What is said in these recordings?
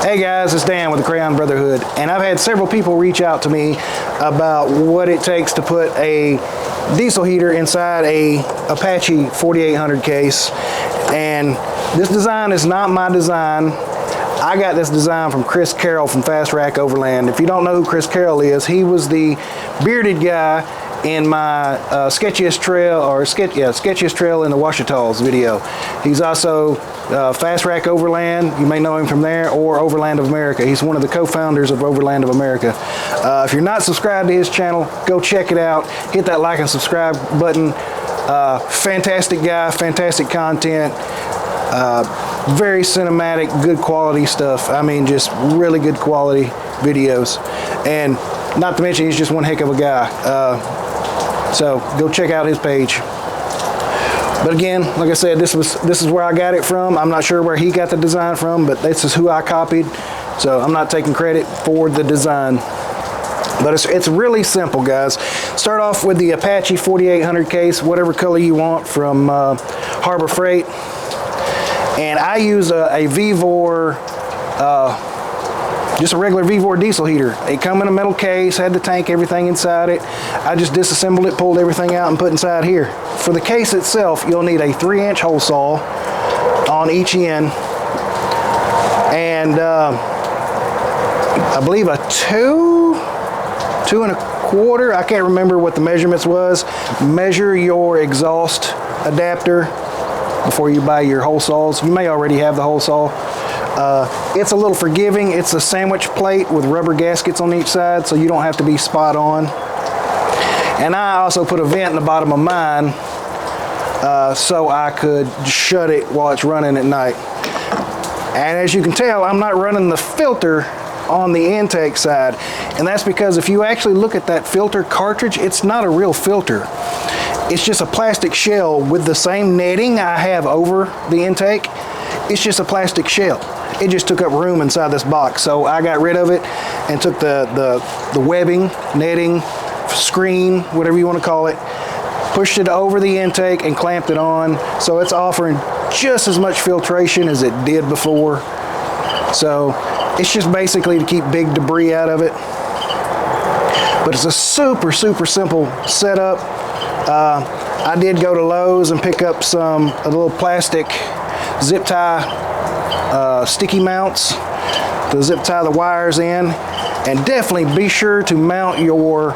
Hey guys, it's Dan with the Crayon Brotherhood, and I've had several people reach out to me about what it takes to put a diesel heater inside a Apache 4800 case. And this design is not my design. I got this design from Chris Carroll from Fast Rack Overland. If you don't know who Chris Carroll is, he was the bearded guy in my sketchiest trail in the Ouachitas video. He's also Fast Rack Overland. You may know him from there, or Overland of America. He's one of the co-founders of Overland of America. If you're not subscribed to his channel, go check it out. Hit that like and subscribe button. Fantastic guy, fantastic content. Very cinematic, good quality stuff. I mean, just really good quality videos. And not to mention, he's just one heck of a guy. So go check out his page. But again, like I said, this is where I got it from. I'm not sure where he got the design from, but this is who I copied. So I'm not taking credit for the design. But it's really simple, guys. Start off with the Apache 4800 case, whatever color you want, from Harbor Freight. And I use a Vevor, just a regular Vevor diesel heater. It come in a metal case, had the tank, everything inside it. I just disassembled it, pulled everything out, and put inside here. For the case itself, you'll need a 3-inch hole saw on each end, and I believe a 2 1/4. I can't remember what the measurements was. Measure your exhaust adapter before you buy your hole saws. You may already have the hole saw. It's a little forgiving. It's a sandwich plate with rubber gaskets on each side, so you don't have to be spot on. And I also put a vent in the bottom of mine so I could shut it while it's running at night. And as you can tell, I'm not running the filter on the intake side. And that's because if you actually look at that filter cartridge, it's not a real filter. It's just a plastic shell with the same netting I have over the intake. It's just a plastic shell. It just took up room inside this box. So I got rid of it and took the webbing, netting, screen, whatever you want to call it, pushed it over the intake and clamped it on. So it's offering just as much filtration as it did before. So it's just basically to keep big debris out of it. But it's a super, super simple setup. I did go to Lowe's and pick up a little plastic zip tie sticky mounts to zip tie the wires in, and definitely be sure to mount your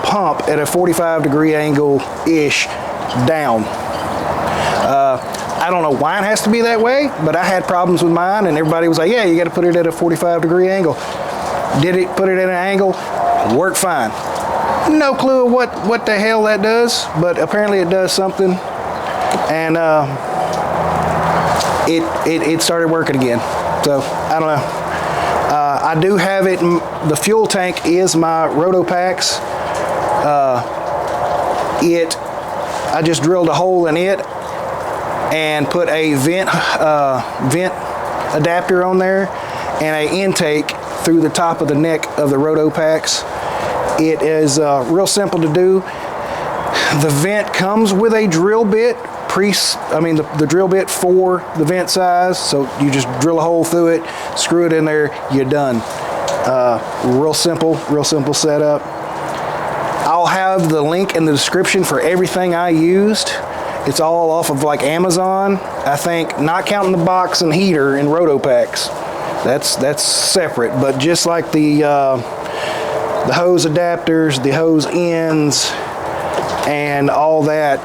pump at a 45-degree angle-ish down. I don't know why it has to be that way, but I had problems with mine, and everybody was like, yeah, you got to put it at a 45-degree angle. Did it, put it at an angle, worked fine. No clue what the hell that does, but apparently it does something, and it started working again. So I don't know. I do have it. The fuel tank is my Rotopax. I just drilled a hole in it and put a vent adapter on there and an intake through the top of the neck of the Rotopax. It is real simple to do. The vent comes with a drill bit, the drill bit for the vent size. So you just drill a hole through it, screw it in there, you're done. Real simple setup. I'll have the link in the description for everything I used. It's all off of like Amazon, I think, not counting the box and heater in Rotopax. That's separate, but just like the hose adapters, the hose ends, and all that,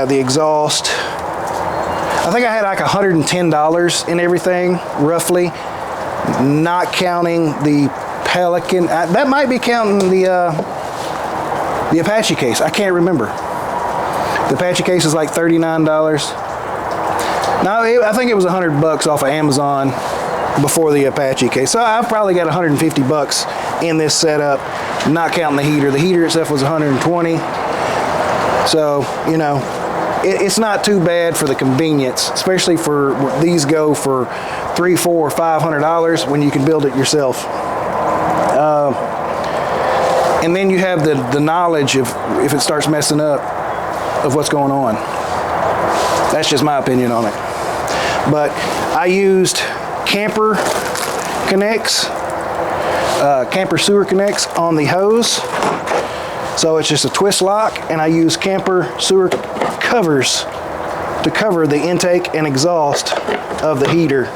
the exhaust. I think I had like $110 in everything, roughly, not counting the Pelican. That might be counting the Apache case. I can't remember. The Apache case is like $39. No, I think it was $100 off of Amazon before the Apache case. So I've probably got $150 in this setup, not counting the heater. The heater itself was $120. So, you know, it's not too bad for the convenience, especially for these go for $300, $400, $500 when you can build it yourself. And then you have the knowledge of if it starts messing up of what's going on. That's just my opinion on it. But I used iKamper connects, Kamper sewer connects on the hose. So it's just a twist lock, and I use Kamper sewer covers to cover the intake and exhaust of the heater.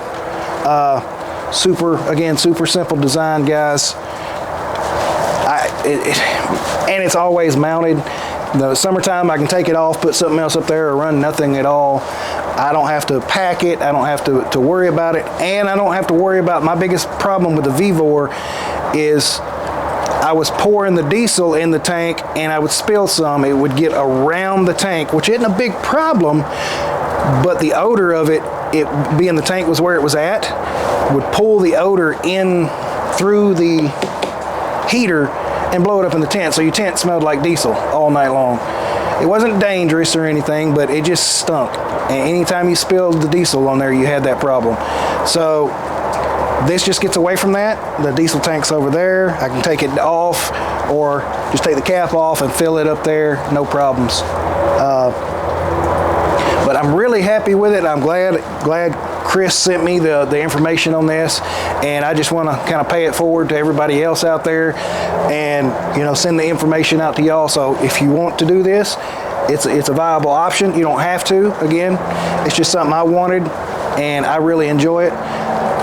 Super simple design, guys. And it's always mounted. The summertime, I can take it off, put something else up there, or run nothing at all. I don't have to pack it. I don't have to worry about it. And I don't have to worry about, my biggest problem with the Vevor is I was pouring the diesel in the tank and I would spill some. It would get around the tank, which isn't a big problem, but the odor of it being the tank was where it was at, would pull the odor in through the heater and blow it up in the tent. So your tent smelled like diesel all night long. It wasn't dangerous or anything, but it just stunk. And anytime you spilled the diesel on there, you had that problem. So this just gets away from that. The diesel tank's over there. I can take it off or just take the cap off and fill it up there, no problems. But I'm really happy with it. I'm glad Chris sent me the information on this, and I just want to kind of pay it forward to everybody else out there, and send the information out to y'all. So if you want to do this, it's a viable option. You don't have to. Again, it's just something I wanted, and I really enjoy it.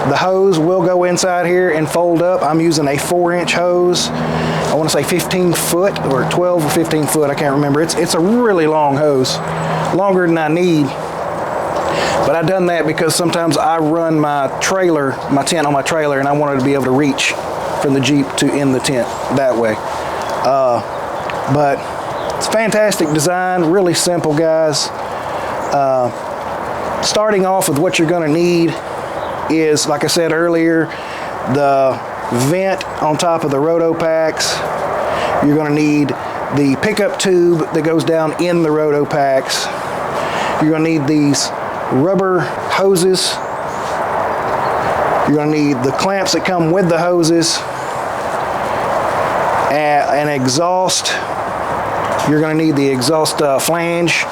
The hose will go inside here and fold up. I'm using a 4-inch hose. I want to say 15 foot or 12 or 15 foot. I can't remember. It's a really long hose, longer than I need. But I've done that because sometimes I run my tent on my trailer, and I wanted to be able to reach from the Jeep to in the tent that way. But it's a fantastic design, really simple, guys. Starting off with what you're going to need is, like I said earlier, the vent on top of the roto packs. You're going to need the pickup tube that goes down in the roto packs. You're going to need these rubber hoses. You're going to need the clamps that come with the hoses, an exhaust. You're going to need the exhaust flange,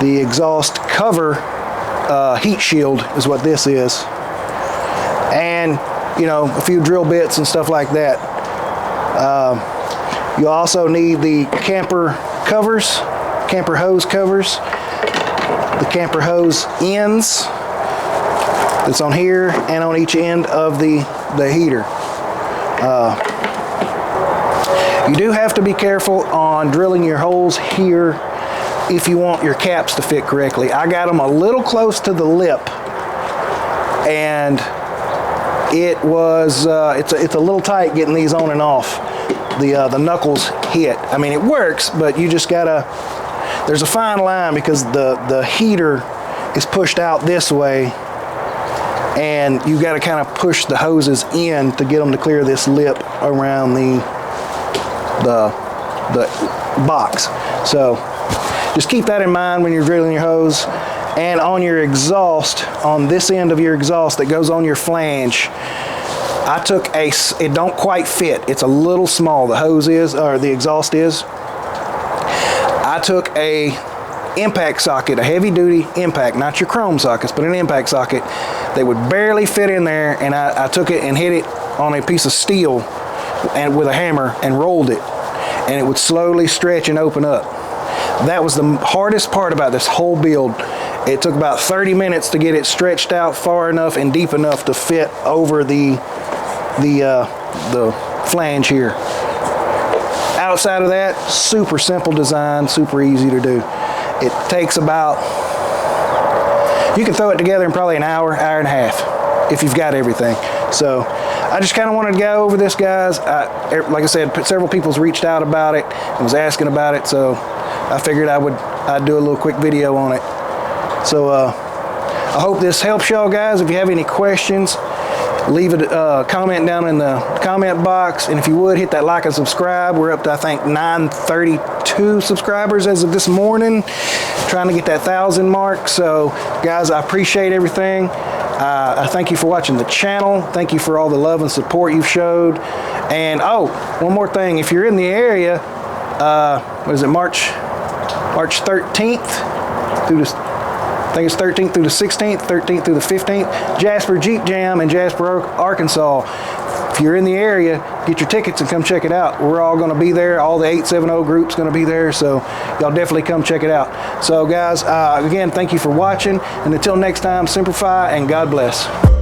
the exhaust cover, heat shield is what this is, and a few drill bits and stuff like that. You also need the Kamper covers, Kamper hose covers, the Kamper hose ends that's on here and on each end of the heater. You do have to be careful on drilling your holes here if you want your caps to fit correctly. I got them a little close to the lip, and it was it's a little tight getting these on and off. The knuckles hit. I mean, it works, but you just gotta, there's a fine line because the heater is pushed out this way, and you got to kind of push the hoses in to get them to clear this lip around the box. So just keep that in mind when you're drilling your hose. And on your exhaust, on this end of your exhaust that goes on your flange, I took it don't quite fit. It's a little small, the hose is, or the exhaust is. I took a impact socket, a heavy duty impact, not your chrome sockets, but an impact socket that would barely fit in there, and I took it and hit it on a piece of steel and with a hammer and rolled it, and it would slowly stretch and open up. That was the hardest part about this whole build. It took about 30 minutes to get it stretched out far enough and deep enough to fit over the flange here. Outside of that, super simple design, super easy to do. It takes about, you can throw it together in probably an hour, hour and a half if you've got everything. So I just kind of wanted to go over this, guys. Like I said, several people's reached out about it and was asking about it, so I figured I'd do a little quick video on it. So I hope this helps y'all, guys. If you have any questions, leave a comment down in the comment box, and if you would, hit that like and subscribe. We're up to, I think, 932 subscribers as of this morning, trying to get that 1,000 mark. So guys, I appreciate everything. I thank you for watching the channel. Thank you for all the love and support you've showed. And oh, one more thing, if you're in the area, what is it, March 13th through I think it's 13th through the 16th, 13th through the 15th. Jasper Jeep Jam in Jasper, Arkansas. If you're in the area, get your tickets and come check it out. We're all going to be there. All the 870 group's going to be there, so y'all definitely come check it out. So guys, again, thank you for watching, and until next time, simplify and God bless.